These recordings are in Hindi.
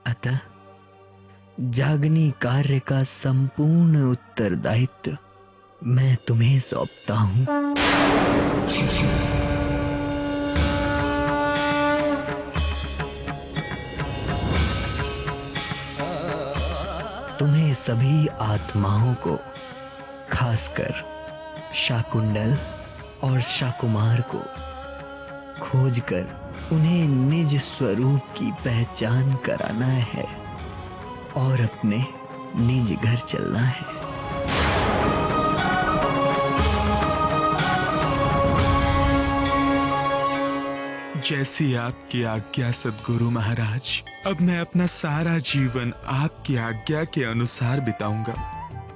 अतः जागनी कार्य का संपूर्ण उत्तरदायित्व मैं तुम्हें सौंपता हूं। तुम्हें सभी आत्माओं को, खासकर शाकुंडल और शाकुमार को खोजकर उन्हें निज स्वरूप की पहचान कराना है और अपने निज घर चलना है। जैसी आपकी आज्ञा सद्गुरु महाराज। अब मैं अपना सारा जीवन आपकी आज्ञा के अनुसार बिताऊंगा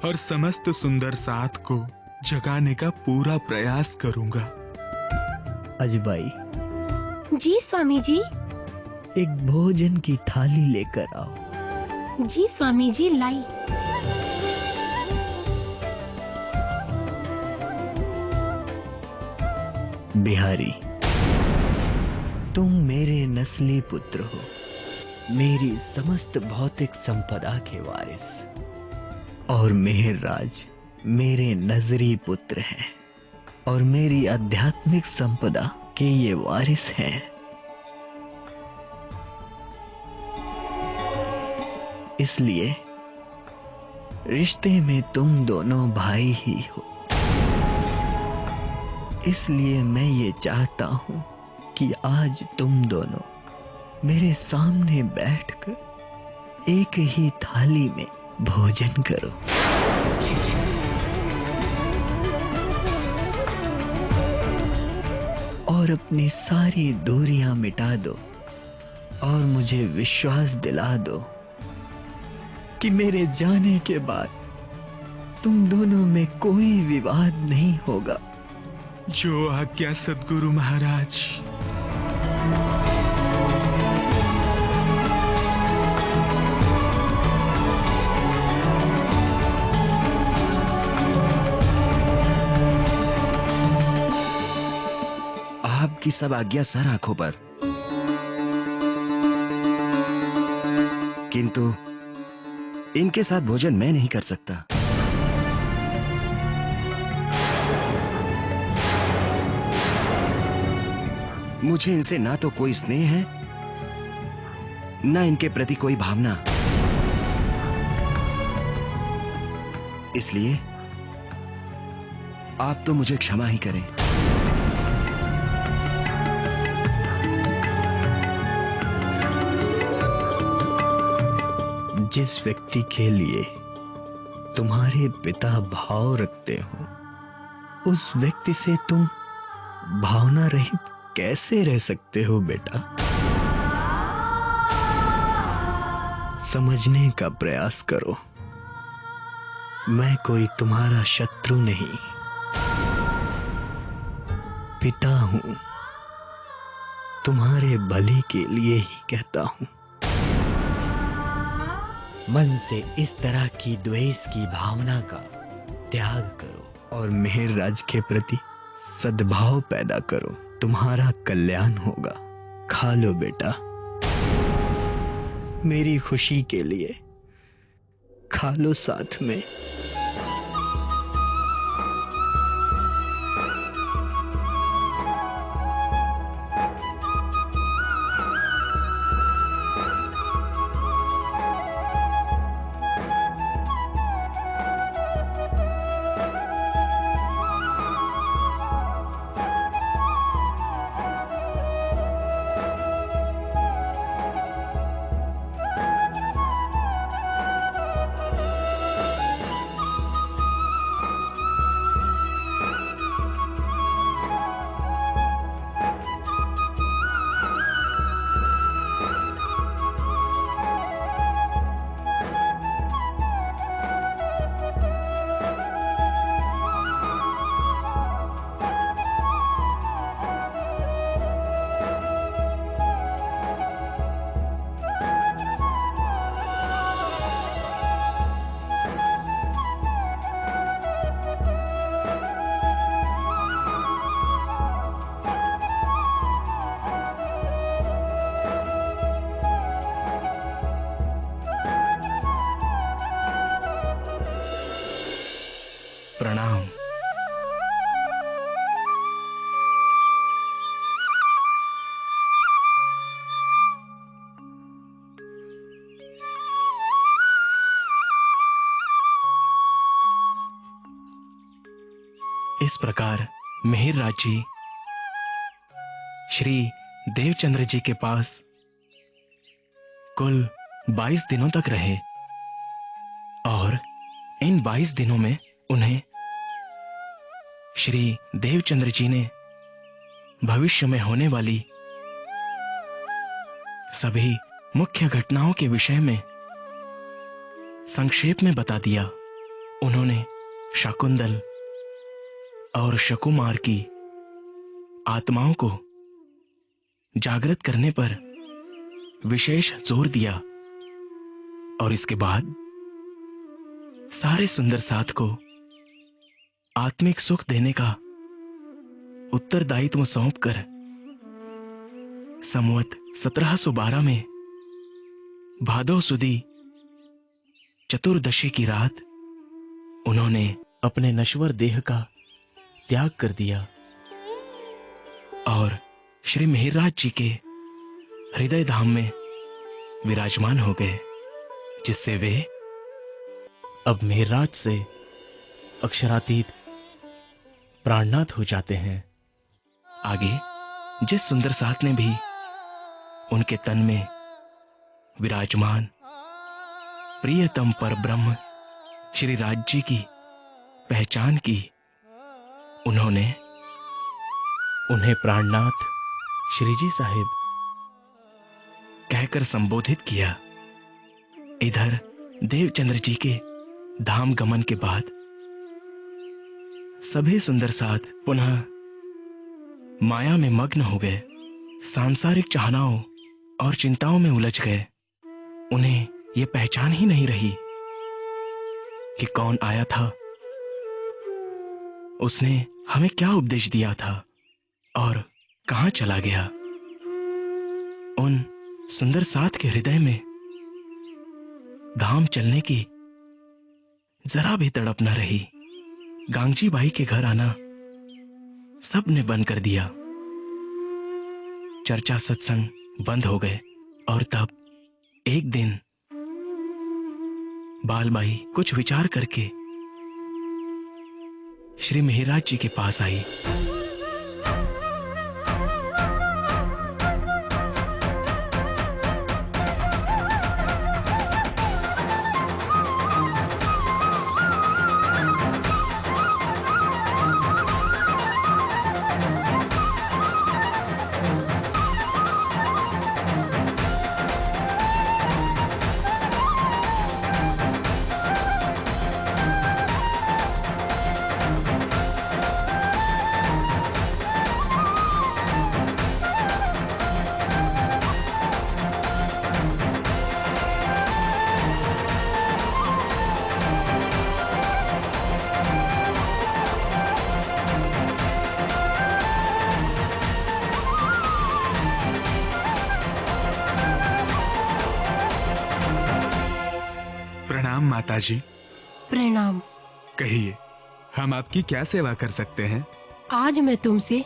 और समस्त सुंदर साथ को जगाने का पूरा प्रयास करूंगा। अजबाई, जी स्वामी जी। एक भोजन की थाली लेकर आओ। जी स्वामी जी, लाई। बिहारी, तुम मेरे नस्ली पुत्र हो, मेरी समस्त भौतिक संपदा के वारिस, और मेहरराज मेरे नजरी पुत्र हैं और मेरी आध्यात्मिक संपदा के ये वारिस हैं। इसलिए रिश्ते में तुम दोनों भाई ही हो। इसलिए मैं ये चाहता हूं कि आज तुम दोनों मेरे सामने बैठकर एक ही थाली में भोजन करो। और अपनी सारी दूरियां मिटा दो और मुझे विश्वास दिला दो कि मेरे जाने के बाद तुम दोनों में कोई विवाद नहीं होगा। जो आज्ञा सद्गुरु महाराज। आपकी सब आज्ञा सर आंखों पर, किंतु इनके साथ भोजन मैं नहीं कर सकता। मुझे इनसे ना तो कोई स्नेह है, ना इनके प्रति कोई भावना। इसलिए आप तो मुझे क्षमा ही करें। जिस व्यक्ति के लिए तुम्हारे पिता भाव रखते हो, उस व्यक्ति से तुम भावना रहित कैसे रह सकते हो बेटा? समझने का प्रयास करो। मैं कोई तुम्हारा शत्रु नहीं, पिता हूं। तुम्हारे भले के लिए ही कहता हूं। मन से इस तरह की द्वेष की भावना का त्याग करो और मेहरराज के प्रति सद्भाव पैदा करो। तुम्हारा कल्याण होगा। खा लो बेटा, मेरी खुशी के लिए खा लो साथ में। प्रणाम। इस प्रकार मिहिरराज जी श्री देवचंद्र जी के पास कुल 22 दिनों तक रहे और इन 22 दिनों में उन्हें श्री देवचंद्र जी ने भविष्य में होने वाली सभी मुख्य घटनाओं के विषय में संक्षेप में बता दिया। उन्होंने शाकुंतल और शकुमार की आत्माओं को जागृत करने पर विशेष जोर दिया और इसके बाद सारे सुंदर साथ को आत्मिक सुख देने का उत्तरदायित्व सौंपकर संवत 1712 में भादो सुदी चतुर्दशी की रात उन्होंने अपने नश्वर देह का त्याग कर दिया और श्री मिहिरराज जी के हृदय धाम में विराजमान हो गए, जिससे वे अब मिहिरराज से अक्षरातीत प्राणनाथ हो जाते हैं। आगे जिस सुंदर साथ ने भी उनके तन में विराजमान प्रियतम पर ब्रह्म श्री राज जी की पहचान की, उन्होंने उन्हें प्राणनाथ श्रीजी साहिब कहकर संबोधित किया। इधर देवचंद्र जी के धाम गमन के बाद सभी सुंदर साथ पुनः माया में मग्न हो गए, सांसारिक चाहनाओं और चिंताओं में उलझ गए। उन्हें यह पहचान ही नहीं रही कि कौन आया था, उसने हमें क्या उपदेश दिया था और कहां चला गया। उन सुंदर साथ के हृदय में धाम चलने की जरा भी तड़प न रही। गांगजी बाई के घर आना सबने बंद कर दिया, चर्चा सत्संग बंद हो गए। और तब एक दिन बालबाई कुछ विचार करके श्री मिहिरराज जी के पास आई। प्रणाम माताजी। प्रणाम। कहिए, हम आपकी क्या सेवा कर सकते हैं? आज मैं तुमसे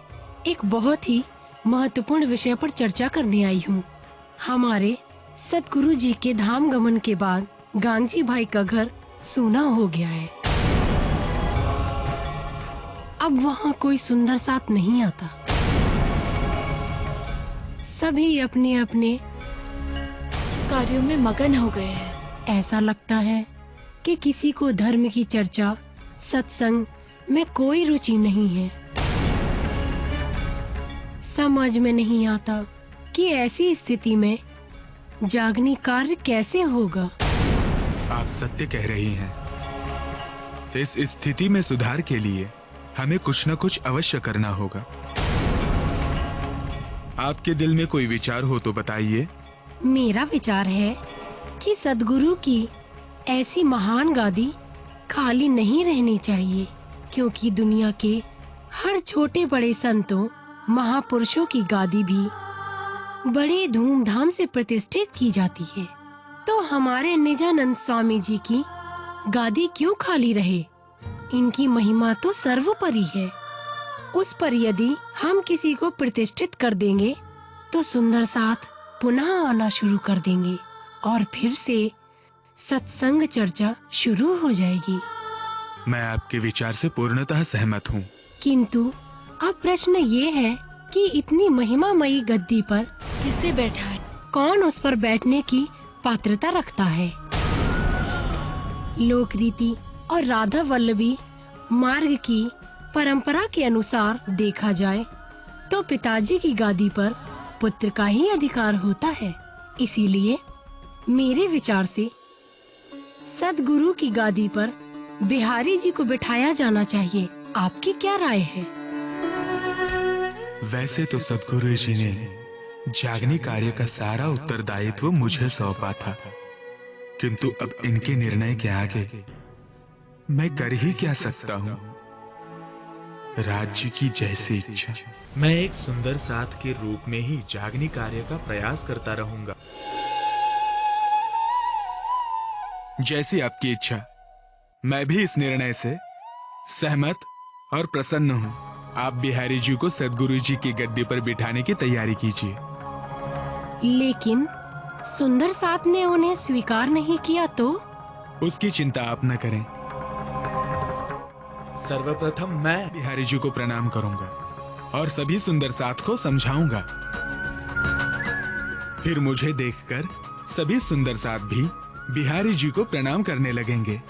एक बहुत ही महत्वपूर्ण विषय पर चर्चा करने आई हूँ। हमारे सतगुरु जी के धाम गमन के बाद गांगजी भाई का घर सूना हो गया है। अब वहाँ कोई सुंदर साथ नहीं आता। सभी अपने अपने कार्यों में मगन हो गए हैं। ऐसा लगता है कि किसी को धर्म की चर्चा सत्संग में कोई रुचि नहीं है। समझ में नहीं आता कि ऐसी स्थिति में जागनी कार्य कैसे होगा। आप सत्य कह रही हैं। इस स्थिति में सुधार के लिए हमें कुछ न कुछ अवश्य करना होगा। आपके दिल में कोई विचार हो तो बताइए। मेरा विचार है कि सद्गुरु की ऐसी महान गादी खाली नहीं रहनी चाहिए, क्योंकि दुनिया के हर छोटे बड़े संतों महापुरुषों की गादी भी बड़े धूमधाम से प्रतिष्ठित की जाती है। तो हमारे निजानंद स्वामी जी की गादी क्यों खाली रहे? इनकी महिमा तो सर्वोपरि है। उस पर यदि हम किसी को प्रतिष्ठित कर देंगे तो सुंदर साथ पुनः आना शुरू कर देंगे और फिर से सत्संग चर्चा शुरू हो जाएगी। मैं आपके विचार से पूर्णतः सहमत हूँ। किंतु अब प्रश्न ये है कि इतनी महिमामयी गद्दी पर किसे बैठा है? कौन उस पर बैठने की पात्रता रखता है? लोक रीति और राधा वल्लभी मार्ग की परंपरा के अनुसार देखा जाए तो पिताजी की गादी पर पुत्र का ही अधिकार होता है। इसीलिए मेरे विचार से सद्गुरु की गादी पर बिहारी जी को बिठाया जाना चाहिए। आपकी क्या राय है? वैसे तो सद्गुरु जी ने जागनी कार्य का सारा उत्तरदायित्व मुझे सौंपा था, किंतु अब इनके निर्णय के आगे मैं कर ही क्या सकता हूँ। राज्य की जैसी इच्छा। मैं एक सुंदर साथ के रूप में ही जागनी कार्य का प्रयास करता रहूंगा। जैसी आपकी इच्छा। मैं भी इस निर्णय से सहमत और प्रसन्न हूँ। आप बिहारी जी को सद्गुरु जी की गद्दी पर बिठाने की तैयारी कीजिए। लेकिन सुंदर साथ ने उन्हें स्वीकार नहीं किया तो? उसकी चिंता आप न करें। सर्वप्रथम मैं बिहारी जी को प्रणाम करूंगा और सभी सुंदर साथ को समझाऊंगा। फिर मुझे देखकर सभी सुंदर साथ भी बिहारी जी को प्रणाम करने लगेंगे।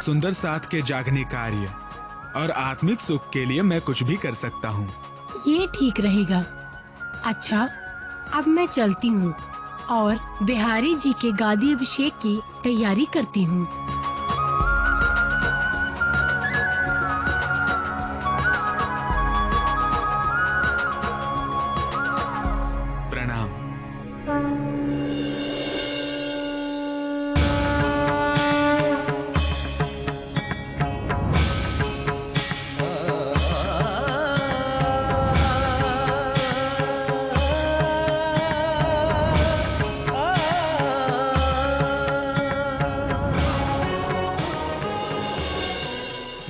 सुंदर साथ के जागने कार्य और आत्मिक सुख के लिए मैं कुछ भी कर सकता हूँ। ये ठीक रहेगा। अच्छा, अब मैं चलती हूँ और बिहारी जी के गादी अभिषेक की तैयारी करती हूँ। प्रणाम।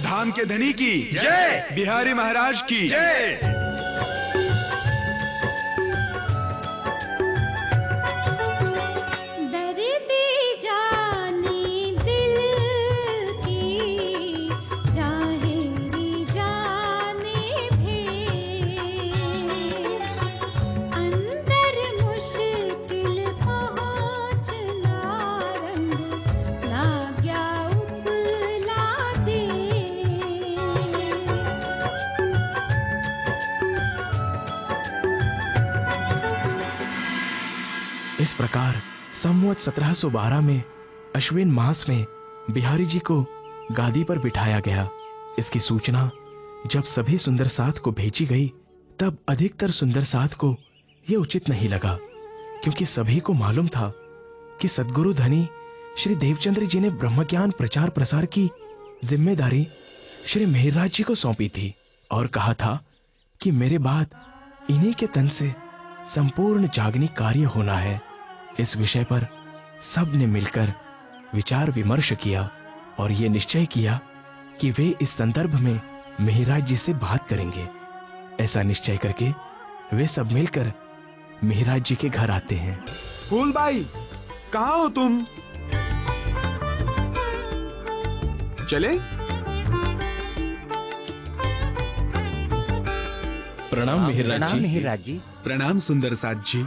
धाम के धनी की जय, बिहारी महाराज की जय। इस प्रकार संवत 1712 में अश्विन मास में बिहारी जी को गादी पर बिठाया गया। इसकी सूचना जब सभी सुंदर साथ को भेजी गई तब अधिकतर सुंदर साथ को यह उचित नहीं लगा, क्योंकि सभी को मालूम था कि सद्गुरु धनी श्री देवचंद्र जी ने ब्रह्मज्ञान प्रचार प्रसार की जिम्मेदारी श्री मेहरराज जी को सौंपी थी और कहा था कि मेरे बाद इन्हीं के तन से संपूर्ण जागनी कार्य होना है। इस विषय पर सब ने मिलकर विचार विमर्श किया और ये निश्चय किया कि वे इस संदर्भ में मेहरराज जी से बात करेंगे। ऐसा निश्चय करके वे सब मिलकर मेहरराज जी के घर आते हैं। फूलबाई, कहाँ हो तुम? चले? प्रणाम मेहरराज जी। प्रणाम सुंदर साथ जी।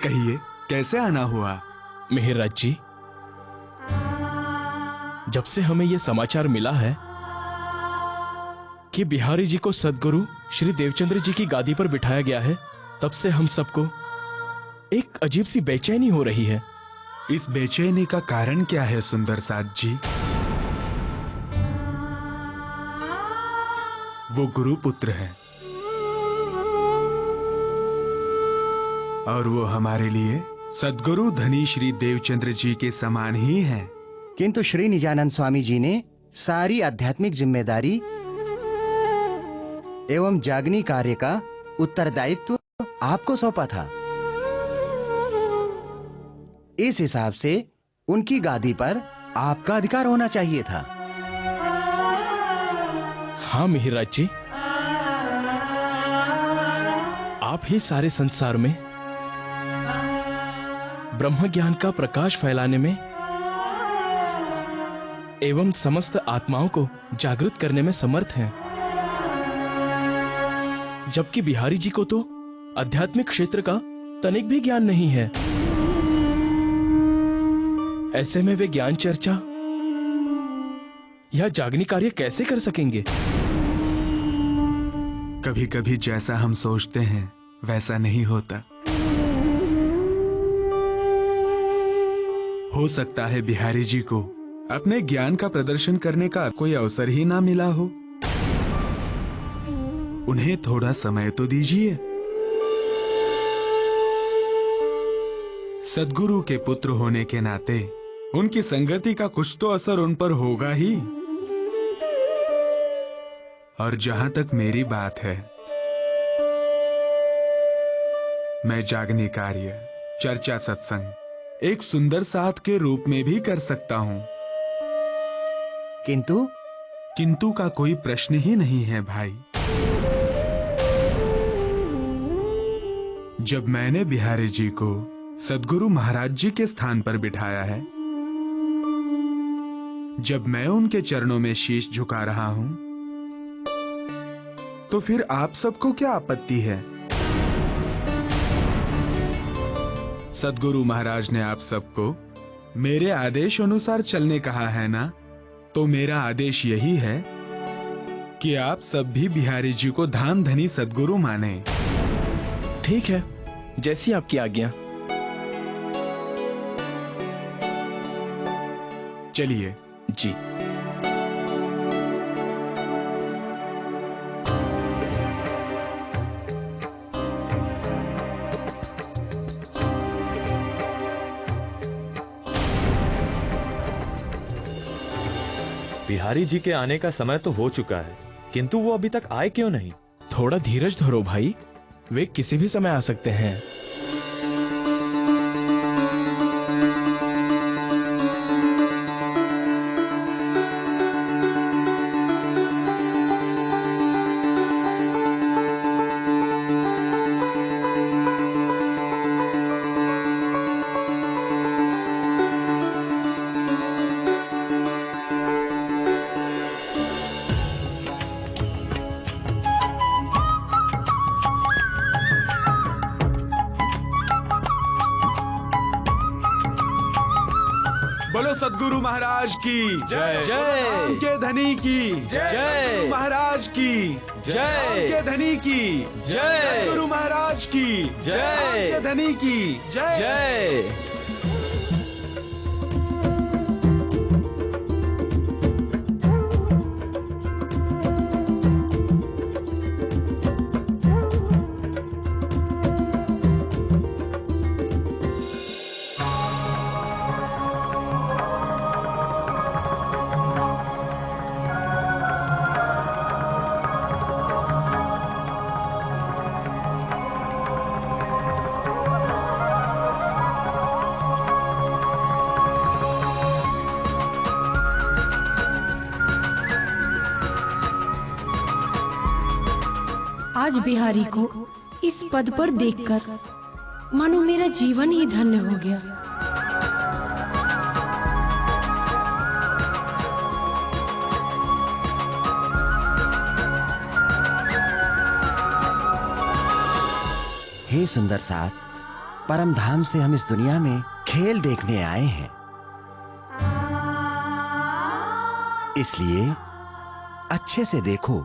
कहिए, कैसे आना हुआ? मेहरराज जी, जब से हमें यह समाचार मिला है कि बिहारी जी को सद्गुरु श्री देवचंद्र जी की गादी पर बिठाया गया है, तब से हम सबको एक अजीब सी बेचैनी हो रही है। इस बेचैनी का कारण क्या है सुंदर साथ जी? वो गुरु पुत्र है और वो हमारे लिए सद्गुरु धनी श्री देवचंद्र जी के समान ही हैं। किंतु श्री निजानंद स्वामी जी ने सारी आध्यात्मिक जिम्मेदारी एवं जागनी कार्य का उत्तरदायित्व आपको सौंपा था। इस हिसाब से उनकी गादी पर आपका अधिकार होना चाहिए था। हाँ मिहिरराज जी, आप ही सारे संसार में ब्रह्म ज्ञान का प्रकाश फैलाने में एवं समस्त आत्माओं को जागृत करने में समर्थ हैं। जबकि बिहारी जी को तो आध्यात्मिक क्षेत्र का तनिक भी ज्ञान नहीं है। ऐसे में वे ज्ञान चर्चा या जागनी कार्य कैसे कर सकेंगे? कभी कभी जैसा हम सोचते हैं वैसा नहीं होता। हो सकता है बिहारी जी को अपने ज्ञान का प्रदर्शन करने का कोई अवसर ही ना मिला हो। उन्हें थोड़ा समय तो दीजिए। सद्गुरु के पुत्र होने के नाते उनकी संगति का कुछ तो असर उन पर होगा ही। और जहां तक मेरी बात है, मैं जागनी कार्य, चर्चा, सत्संग एक सुंदर साथ के रूप में भी कर सकता हूं। किंतु का कोई प्रश्न ही नहीं है भाई। जब मैंने बिहारी जी को सद्गुरु महाराज जी के स्थान पर बिठाया है, जब मैं उनके चरणों में शीश झुका रहा हूं, तो फिर आप सबको क्या आपत्ति है? सद्गुरु महाराज ने आप सबको मेरे आदेश अनुसार चलने कहा है ना, तो मेरा आदेश यही है कि आप सब भी बिहारी जी को धाम धनी सद्गुरु माने। ठीक है, जैसी आपकी आज्ञा। चलिए जी। बिहारी जी के आने का समय तो हो चुका है, किंतु वो अभी तक आए क्यों नहीं? थोड़ा धीरज धरो भाई, वे किसी भी समय आ सकते हैं। बोलो सद्गुरु महाराज की जय जय। धाम के धनी की जय। महाराज की जय। धाम के धनी की जय। सद्गुरु महाराज की जय। धाम के धनी की जय। जय। आज बिहारी को इस पद पर देखकर मानो मेरा जीवन ही धन्य हो गया। हे सुंदर साथ, परम धाम से हम इस दुनिया में खेल देखने आए हैं, इसलिए अच्छे से देखो,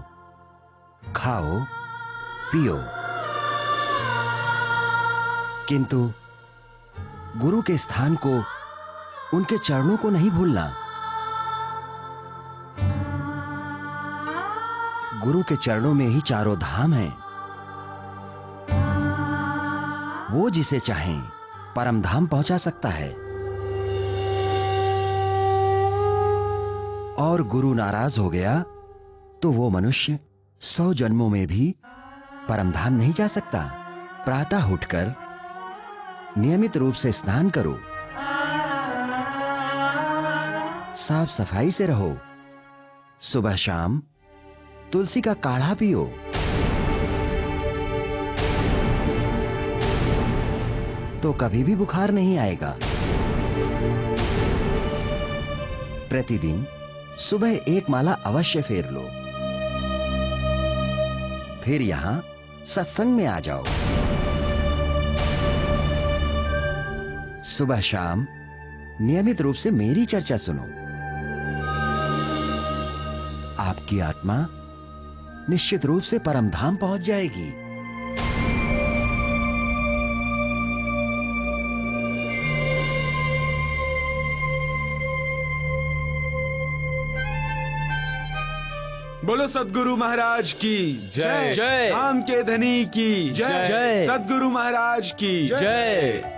खाओ, पियो, किंतु गुरु के स्थान को, उनके चरणों को नहीं भूलना। गुरु के चरणों में ही चारों धाम हैं। वो जिसे चाहे परम धाम पहुंचा सकता है, और गुरु नाराज हो गया तो वो मनुष्य 100 जन्मों में भी परमधाम नहीं जा सकता। प्रातः उठकर नियमित रूप से स्नान करो, साफ सफाई से रहो। सुबह शाम तुलसी का काढ़ा पियो। तो कभी भी बुखार नहीं आएगा। प्रतिदिन सुबह एक माला अवश्य फेर लो। फिर यहां सत्संग में आ जाओ। सुबह शाम नियमित रूप से मेरी चर्चा सुनो। आपकी आत्मा निश्चित रूप से परम धाम पहुंच जाएगी। बोलो सद्गुरु महाराज की जय। जय। धाम के धनी की जय। जय। सद्गुरु महाराज की जय।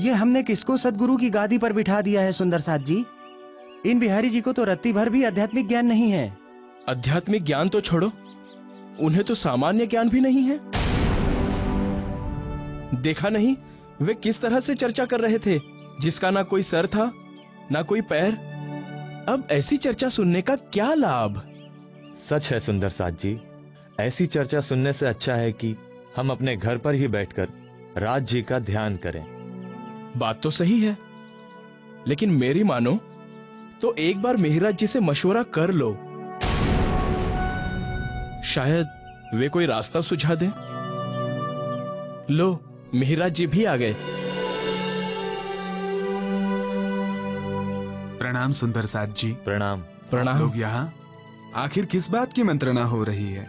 ये हमने किसको सद्गुरु की गादी पर बिठा दिया है सुंदर साथ जी? इन बिहारी जी को तो रत्ती भर भी आध्यात्मिक ज्ञान नहीं है। आध्यात्मिक ज्ञान तो छोड़ो, उन्हें तो सामान्य ज्ञान भी नहीं है। देखा नहीं वे किस तरह से चर्चा कर रहे थे, जिसका ना कोई सर था ना कोई पैर। अब ऐसी चर्चा सुनने का क्या लाभ? सच है सुंदर साथ जी, ऐसी चर्चा सुनने से अच्छा है कि हम अपने घर पर ही बैठकर राज जी का ध्यान करें। बात तो सही है, लेकिन मेरी मानो तो एक बार मेहराज जी से मशवरा कर लो। शायद वे कोई रास्ता सुझा दें। लो, मेहराज जी भी आ गए। प्रणाम सुंदर साथ जी। प्रणाम। प्रणाम। लोग यहाँ आखिर किस बात की मंत्रणा हो रही है?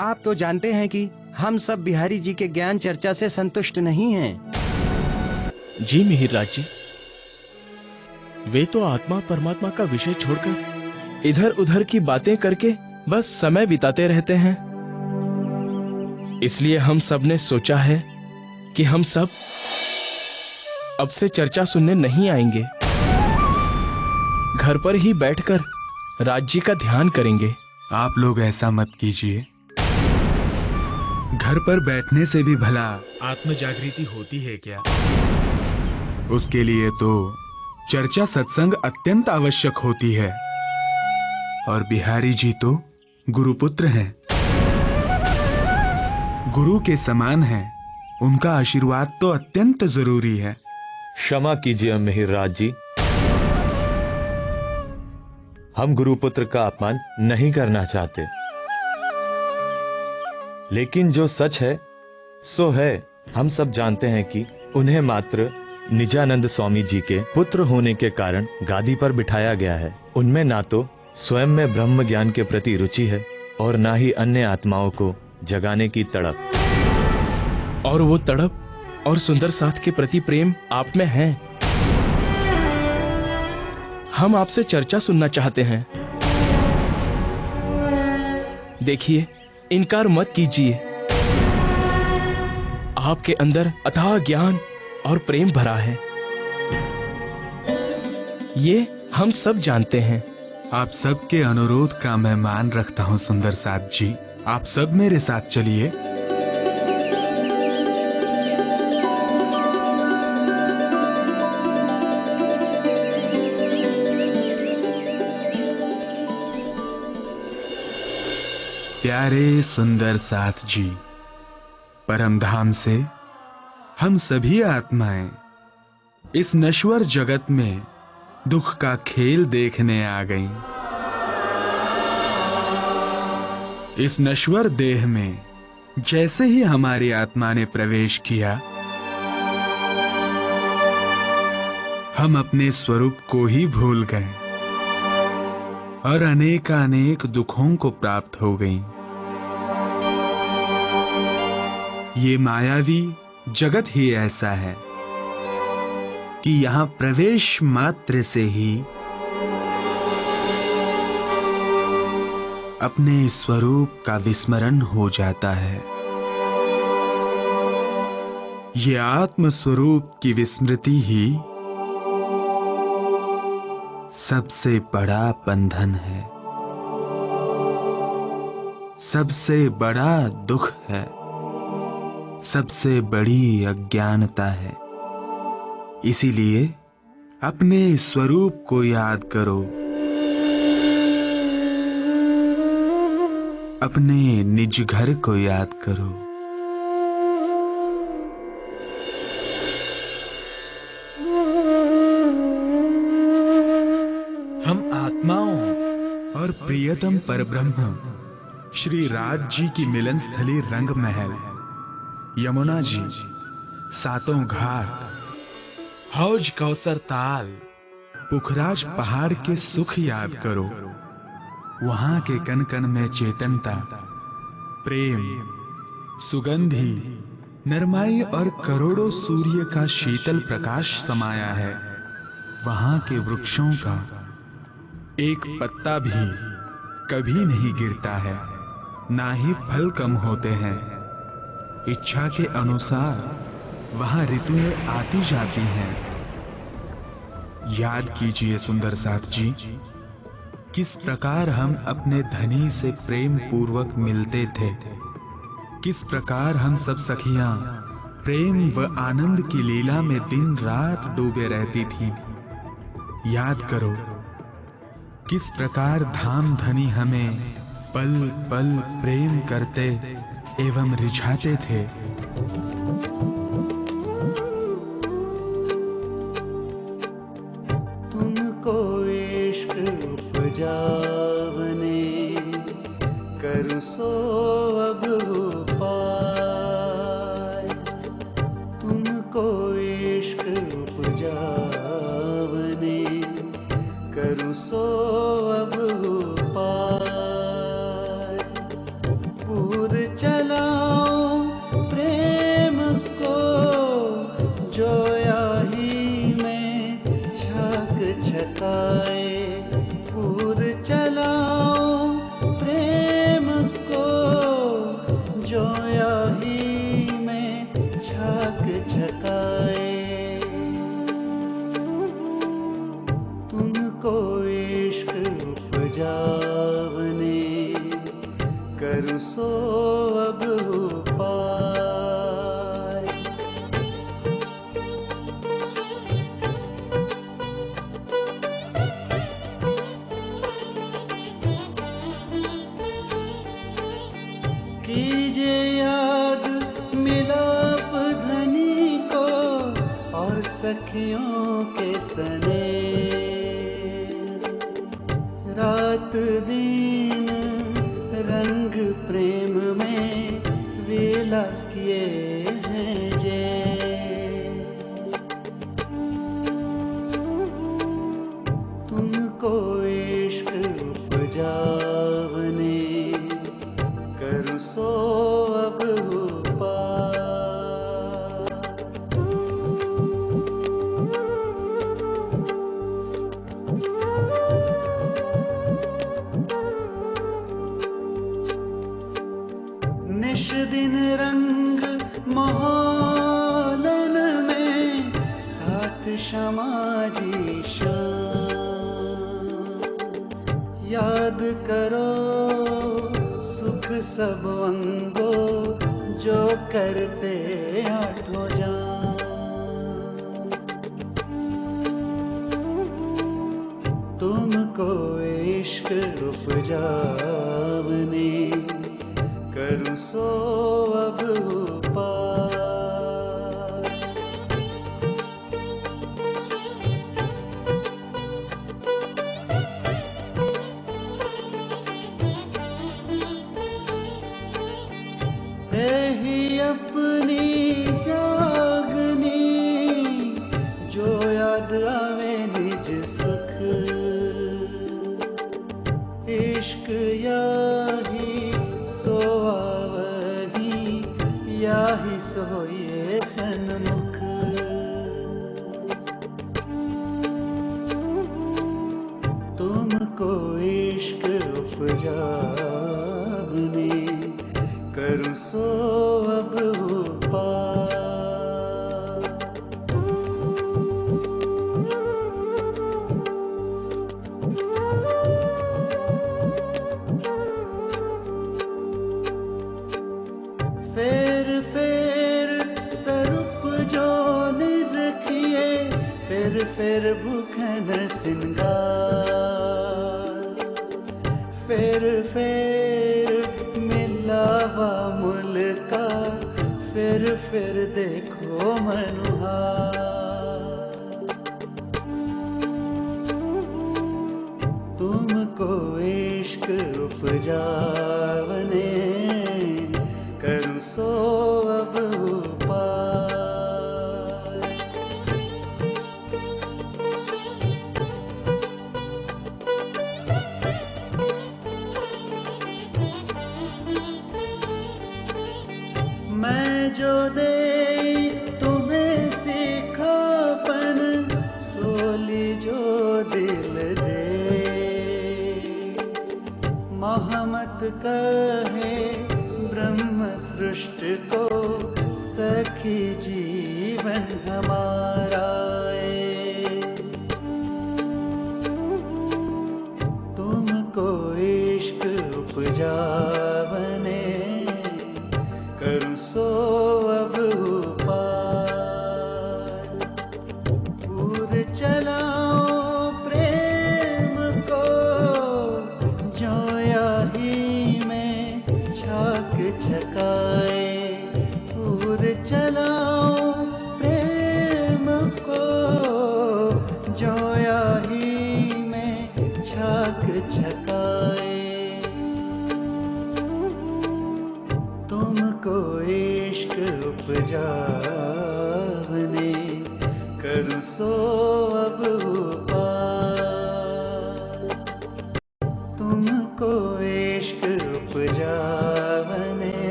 आप तो जानते हैं कि हम सब बिहारी जी के ज्ञान चर्चा से संतुष्ट नहीं हैं। जी मिहिरराज जी, वे तो आत्मा परमात्मा का विषय छोड़कर इधर उधर की बातें करके बस समय बिताते रहते हैं। इसलिए हम सब ने सोचा है कि हम सब अब से चर्चा सुनने नहीं आएंगे, घर पर ही बैठकर राज्य का ध्यान करेंगे। आप लोग ऐसा मत कीजिए। घर पर बैठने से भी भला आत्म जागृति होती है क्या? उसके लिए तो चर्चा सत्संग अत्यंत आवश्यक होती है। और बिहारी जी तो गुरुपुत्र हैं, गुरु के समान हैं। उनका आशीर्वाद तो अत्यंत जरूरी है। क्षमा कीजिए मेहरराज जी, हम गुरुपुत्र का अपमान नहीं करना चाहते, लेकिन जो सच है सो है। हम सब जानते हैं कि उन्हें मात्र निजानंद स्वामी जी के पुत्र होने के कारण गादी पर बिठाया गया है। उनमें ना तो स्वयं में ब्रह्म ज्ञान के प्रति रुचि है और ना ही अन्य आत्माओं को जगाने की तड़प। और वो तड़प और सुंदर साथ के प्रति प्रेम आप में है। हम आपसे चर्चा सुनना चाहते हैं। देखिए, इनकार मत कीजिए। आपके अंदर अथाह ज्ञान और प्रेम भरा है, ये हम सब जानते हैं। आप सबके अनुरोध का मैं मान रखता हूं सुंदर साथ जी। आप सब मेरे साथ चलिए। प्यारे सुंदर साथ जी, परम धाम से हम सभी आत्माएं इस नश्वर जगत में दुख का खेल देखने आ गईं। इस नश्वर देह में जैसे ही हमारी आत्मा ने प्रवेश किया, हम अपने स्वरूप को ही भूल गए और अनेकानेक दुखों को प्राप्त हो गईं। ये मायावी जगत ही ऐसा है कि यहां प्रवेश मात्र से ही अपने स्वरूप का विस्मरण हो जाता है। ये आत्म स्वरूप की विस्मृति ही सबसे बड़ा बंधन है, सबसे बड़ा दुख है, सबसे बड़ी अज्ञानता है। इसीलिए अपने स्वरूप को याद करो, अपने निज घर को याद करो। हम आत्माओं और प्रियतम परब्रह्म श्री राज जी की मिलन स्थली रंग महल, यमुना जी, सातों घाट, हौज कौसर ताल, पुखराज पहाड़ के सुख याद करो। वहां के कण कण में चेतनता, प्रेम, सुगंधी, नरमाई और करोड़ों सूर्य का शीतल प्रकाश समाया है। वहां के वृक्षों का एक पत्ता भी कभी नहीं गिरता है, ना ही फल कम होते हैं। इच्छा के अनुसार वहां ऋतुएं आती जाती हैं। याद कीजिए सुंदर साथ जी, किस प्रकार हम अपने धनी से प्रेम पूर्वक मिलते थे, किस प्रकार हम सब सखियां प्रेम व आनंद की लीला में दिन रात डूबे रहती थीं। याद करो किस प्रकार धाम धनी हमें पल पल प्रेम करते एवं रिझाते थे। तुमको इश्क उपजावने कर सो अब उपाय। तुमको इश्क उपजावने कर सो अब उपाय। पूर चलाओ प्रेम को जो याही में छाक छकाए। पूर चलाओ प्रेम को जो याही में छाक छकाए। तुमको इश्क उपजावने कर सो अब उपाय। कीजिए याद मिलाप धनी को और सखियों के सने। रात दिन रंग प्रेम में विलास किए हैं जे। तुमको इश्क उपजावने कर सो अब उपाय। निश दिन रंग मोहलन में साथ क्षमाजी शान। याद करो सुख सब अंगों जो करते आठों जान। तुमको इश्क उपजावने कर सो अब उपाय। फिर भूखन सिंगार, फिर मिलावा मुल्का, फिर देखो मनुहार। तुमको इश्क उपजावने, करूं सो अब उपाय। मैं जो दे तुम्हें सीखापन, सोली जो दिल दे। महमत कहे ब्रह्म सृष्टि को, सखी जीवन हमारा तुमको इश्क उपजावने, करूं सो अब उपाय। पूर चलाओ प्रेम को, जोया ही में छाक छकाए। पूर चलाओ प्रेम को, जोया ही में छाक छकाए। तुमको इश्क उपजावने, करूं सो अब उपाय। तुमको इश्क उपजावने,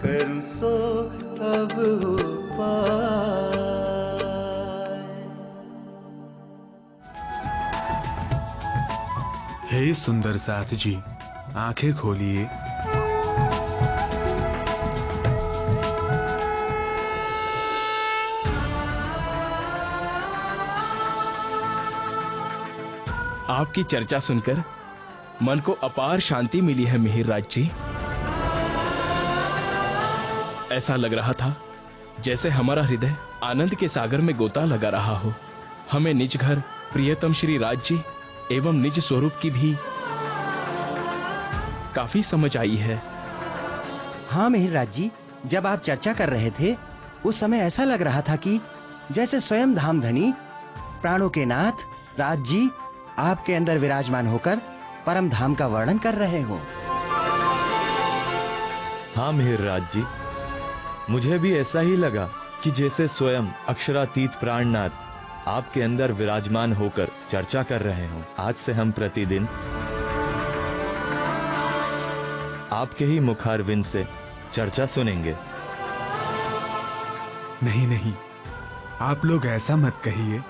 करूं सो अब उपाय। हे सुंदर साथ जी, आंखें खोलिए। आपकी चर्चा सुनकर मन को अपार शांति मिली है मिहिरराज जी। ऐसा लग रहा था जैसे हमारा हृदय आनंद के सागर में गोता लगा रहा हो। हमें निज घर प्रियतम श्री राज जी एवं निज स्वरूप की भी काफी समझ आई है। हाँ मिहिरराज जी, जब आप चर्चा कर रहे थे उस समय ऐसा लग रहा था कि जैसे स्वयं धामधनी प्राणों के नाथ राज जी आपके अंदर विराजमान होकर परम धाम का वर्णन कर रहे हो। हाँ मिहिरराज जी, मुझे भी ऐसा ही लगा कि जैसे स्वयं अक्षरातीत प्राणनाथ आपके अंदर विराजमान होकर चर्चा कर रहे हो। आज से हम प्रतिदिन आपके ही मुखारविंद से चर्चा सुनेंगे। नहीं, आप लोग ऐसा मत कहिए।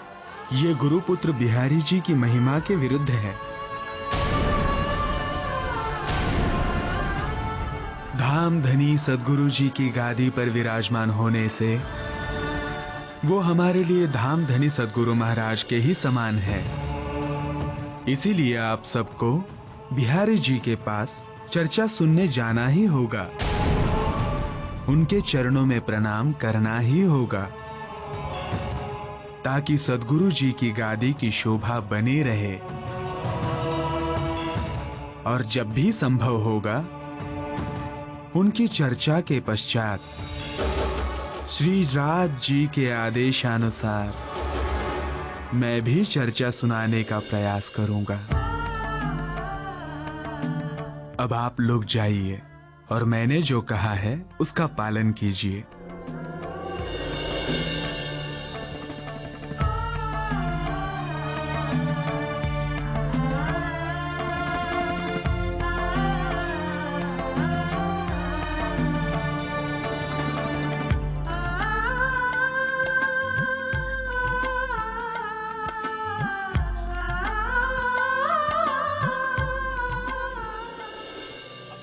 ये गुरुपुत्र बिहारी जी की महिमा के विरुद्ध है। धामधनी सद्गुरु जी की गादी पर विराजमान होने से वो हमारे लिए धामधनी सद्गुरु महाराज के ही समान है। इसीलिए आप सबको बिहारी जी के पास चर्चा सुनने जाना ही होगा, उनके चरणों में प्रणाम करना ही होगा, ताकि सद्गुरु जी की गादी की शोभा बनी रहे। और जब भी संभव होगा उनकी चर्चा के पश्चात श्री राज जी के आदेशानुसार मैं भी चर्चा सुनाने का प्रयास करूंगा। अब आप लोग जाइए और मैंने जो कहा है उसका पालन कीजिए।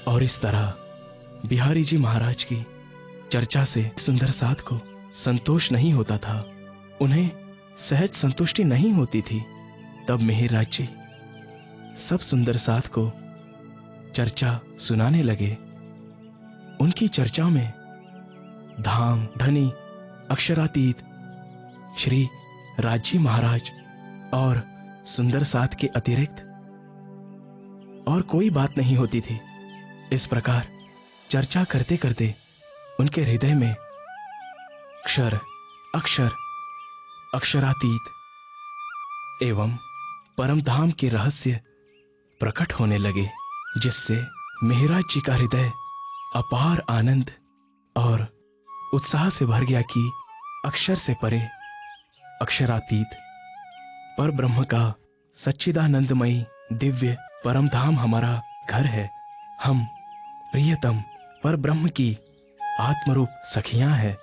और इस तरह बिहारी जी महाराज की चर्चा से सुंदर साथ को संतोष नहीं होता था, उन्हें सहज संतुष्टि नहीं होती थी। तब मिहिरराज जी सब सुंदर साथ को चर्चा सुनाने लगे। उनकी चर्चा में धाम धनी अक्षरातीत श्री राज्य महाराज और सुंदर साथ के अतिरिक्त और कोई बात नहीं होती थी। इस प्रकार चर्चा करते करते उनके हृदय में क्षर, अक्षर, अक्षरातीत एवं परम धाम के रहस्य प्रकट होने लगे, जिससे मेहराज जी का हृदय अपार आनंद और उत्साह से भर गया कि अक्षर से परे, अक्षरातीत पर ब्रह्म का सच्चिदानंदमयी दिव्य परम धाम हमारा घर है। हम प्रियतम पर ब्रह्म की आत्मरूप सखियां हैं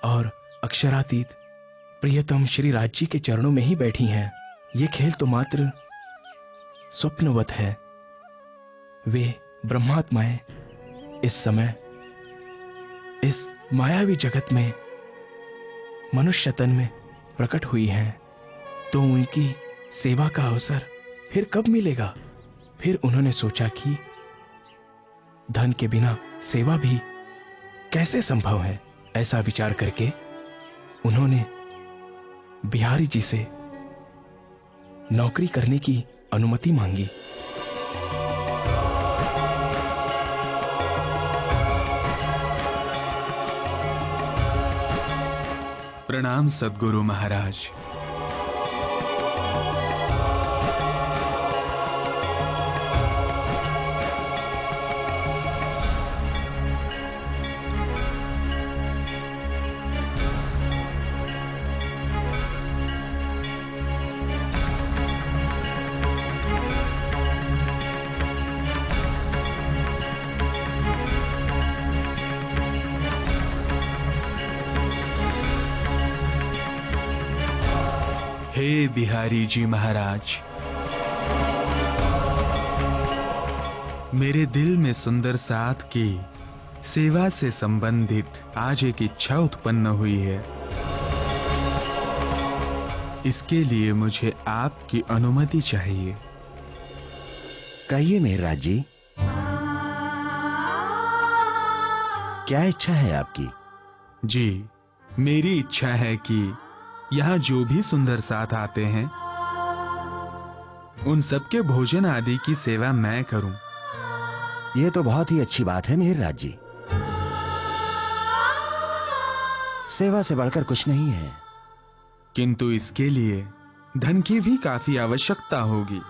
और अक्षरातीत प्रियतम श्री राज्य के चरणों में ही बैठी हैं। ये खेल तो मात्र स्वप्नवत है। वे ब्रह्मात्माएं इस समय इस मायावी जगत में मनुष्य तन में प्रकट हुई हैं, तो उनकी सेवा का अवसर फिर कब मिलेगा? फिर उन्होंने सोचा कि धन के बिना सेवा भी कैसे संभव है। ऐसा विचार करके उन्होंने बिहारी जी से नौकरी करने की अनुमति मांगी। प्रणाम सद्गुरु महाराज। हे बिहारी जी महाराज, मेरे दिल में सुंदर साथ की सेवा से संबंधित आज एक इच्छा उत्पन्न हुई है। इसके लिए मुझे आपकी अनुमति चाहिए। कहिए मेहराज जी, क्या इच्छा है आपकी? जी, मेरी इच्छा है कि यहाँ जो भी सुंदर साथ आते हैं उन सबके भोजन आदि की सेवा मैं करूं। ये तो बहुत ही अच्छी बात है मेहराज जी। सेवा से बढ़कर कुछ नहीं है। किंतु इसके लिए धन की भी काफी आवश्यकता होगी।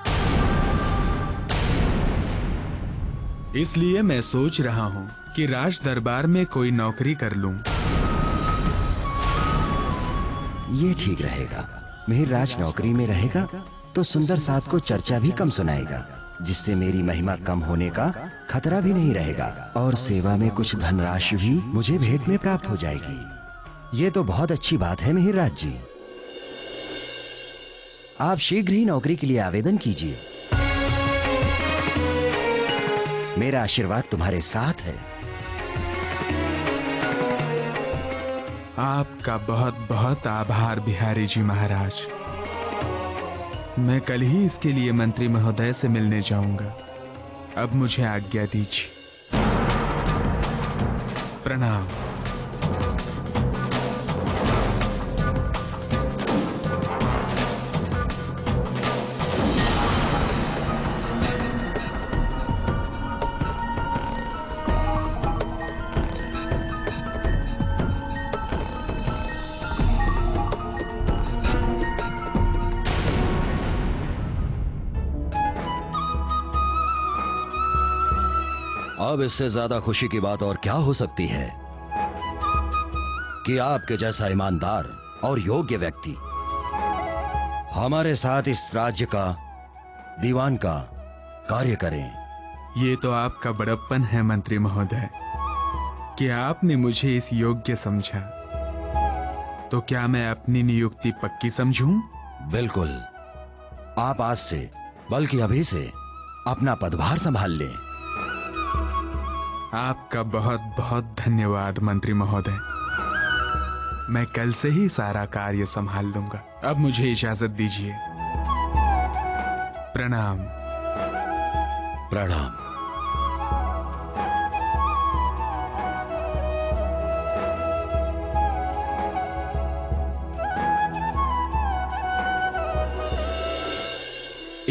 इसलिए मैं सोच रहा हूं कि राज दरबार में कोई नौकरी कर लूं। ये ठीक रहेगा। मेहराज नौकरी में रहेगा तो सुंदर साथ को चर्चा भी कम सुनाएगा, जिससे मेरी महिमा कम होने का खतरा भी नहीं रहेगा और सेवा में कुछ धनराशि भी मुझे भेंट में प्राप्त हो जाएगी। ये तो बहुत अच्छी बात है मेहराज जी। आप शीघ्र ही नौकरी के लिए आवेदन कीजिए। मेरा आशीर्वाद तुम्हारे साथ है। आपका बहुत बहुत आभार बिहारी जी महाराज। मैं कल ही इसके लिए मंत्री महोदय से मिलने जाऊंगा। अब मुझे आज्ञा दीजिए। प्रणाम। अब इससे ज्यादा खुशी की बात और क्या हो सकती है कि आपके जैसा ईमानदार और योग्य व्यक्ति हमारे साथ इस राज्य का दीवान का कार्य करें। ये तो आपका बड़प्पन है मंत्री महोदय कि आपने मुझे इस योग्य समझा। तो क्या मैं अपनी नियुक्ति पक्की समझूं? बिल्कुल। आप आज से बल्कि अभी से अपना पदभार संभाल लें। आपका बहुत बहुत धन्यवाद मंत्री महोदय। मैं कल से ही सारा कार्य संभाल लूंगा। अब मुझे इजाजत दीजिए। प्रणाम। प्रणाम।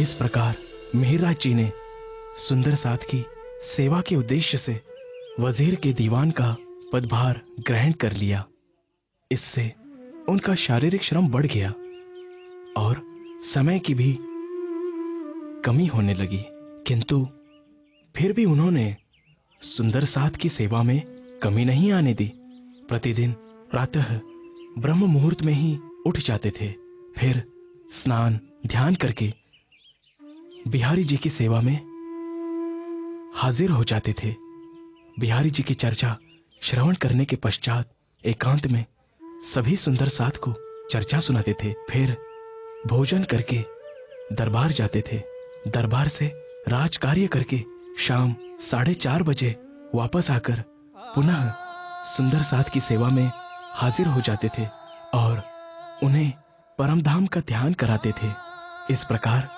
इस प्रकार मिहिरराज जी ने सुंदर साथ की सेवा के उद्देश्य से वजीर के दीवान का पदभार ग्रहण कर लिया। इससे उनका शारीरिक श्रम बढ़ गया और समय की भी कमी होने लगी, किंतु फिर भी उन्होंने सुंदर साथ की सेवा में कमी नहीं आने दी। प्रतिदिन प्रातः ब्रह्म मुहूर्त में ही उठ जाते थे, फिर स्नान ध्यान करके बिहारी जी की सेवा में हाजिर हो जाते थे। बिहारी जी की चर्चा श्रवण करने के पश्चात एकांत में सभी सुंदर साथ को चर्चा सुनाते थे। फिर भोजन करके दरबार जाते थे। दरबार से राज कार्य करके शाम 4:30 बजे वापस आकर पुनः सुंदर साथ की सेवा में हाजिर हो जाते थे और उन्हें परमधाम का ध्यान कराते थे। इस प्रकार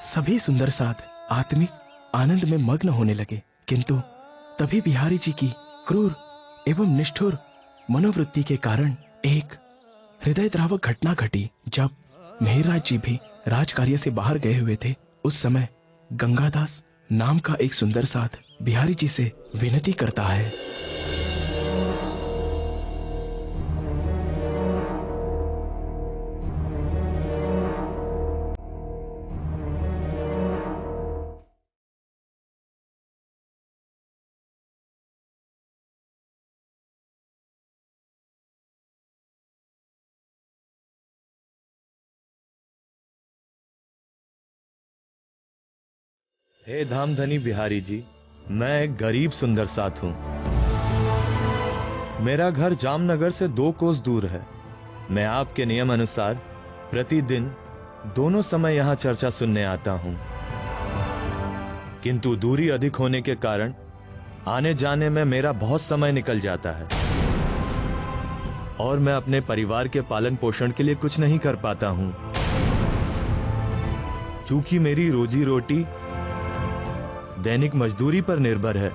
सभी सुंदर साथ आत्मिक आनंद में मग्न होने लगे, किंतु तभी बिहारी जी की क्रूर एवं निष्ठुर मनोवृत्ति के कारण एक हृदयद्रावक घटना घटी। जब मिहिरराज जी भी राजकार्य से बाहर गए हुए थे, उस समय गंगादास नाम का एक सुंदर साथ बिहारी जी से विनती करता है। हे धामधनी बिहारी जी, मैं एक गरीब सुंदर साथ हूं। मेरा घर जामनगर से 2 कोस दूर है। मैं आपके नियम अनुसार प्रतिदिन दोनों समय यहां चर्चा सुनने आता हूं, किंतु दूरी अधिक होने के कारण आने जाने में मेरा बहुत समय निकल जाता है और मैं अपने परिवार के पालन पोषण के लिए कुछ नहीं कर पाता हूं। चूंकि मेरी रोजी रोटी दैनिक मजदूरी पर निर्भर है,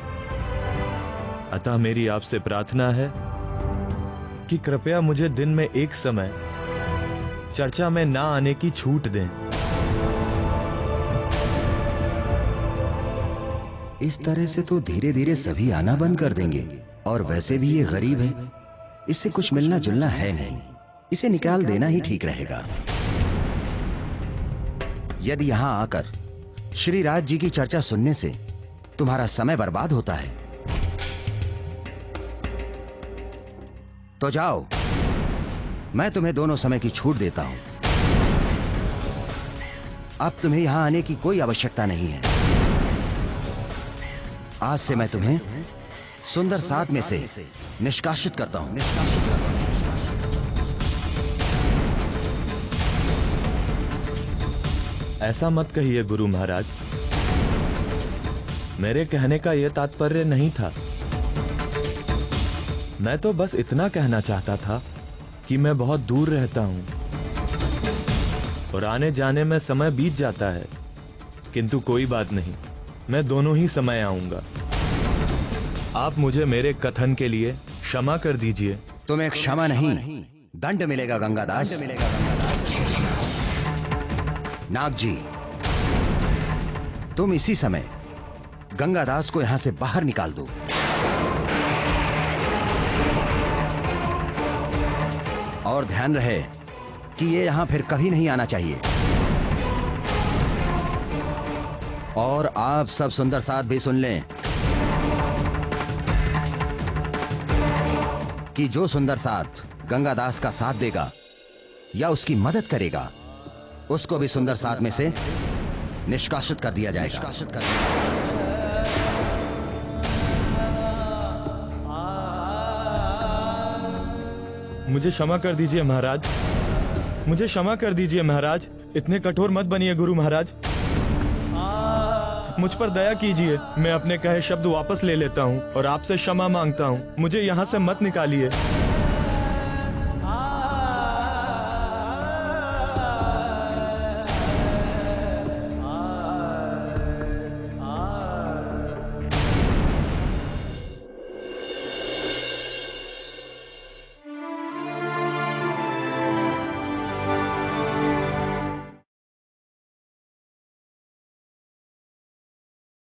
अतः मेरी आपसे प्रार्थना है कि कृपया मुझे दिन में एक समय चर्चा में ना आने की छूट दें। इस तरह से तो धीरे धीरे सभी आना बंद कर देंगे, और वैसे भी ये गरीब है, इससे कुछ मिलना जुलना है नहीं, इसे निकाल देना ही ठीक रहेगा। यदि यहां आकर श्री राज जी की चर्चा सुनने से तुम्हारा समय बर्बाद होता है तो जाओ, मैं तुम्हें दोनों समय की छूट देता हूं। अब तुम्हें यहां आने की कोई आवश्यकता नहीं है। आज से मैं तुम्हें सुंदर साथ में से निष्कासित करता हूं। ऐसा मत कहिए गुरु महाराज, मेरे कहने का यह तात्पर्य नहीं था। मैं तो बस इतना कहना चाहता था कि मैं बहुत दूर रहता हूं और आने जाने में समय बीत जाता है, किंतु कोई बात नहीं, मैं दोनों ही समय आऊंगा। आप मुझे मेरे कथन के लिए क्षमा कर दीजिए। तुम्हें क्षमा नहीं, दंड मिलेगा गंगादास। नाग जी, तुम इसी समय गंगादास को यहां से बाहर निकाल दो। और ध्यान रहे कि ये यहां फिर कभी नहीं आना चाहिए। और आप सब सुंदर साथ भी सुन लें कि जो सुंदर साथ गंगादास का साथ देगा या उसकी मदद करेगा, उसको भी सुंदर साथ में से निष्कासित कर दिया जाएगा। मुझे क्षमा कर दीजिए महाराज, मुझे क्षमा कर दीजिए महाराज। इतने कठोर मत बनिए गुरु महाराज, मुझ पर दया कीजिए। मैं अपने कहे शब्द वापस ले लेता हूं और आपसे क्षमा मांगता हूं। मुझे यहां से मत निकालिए।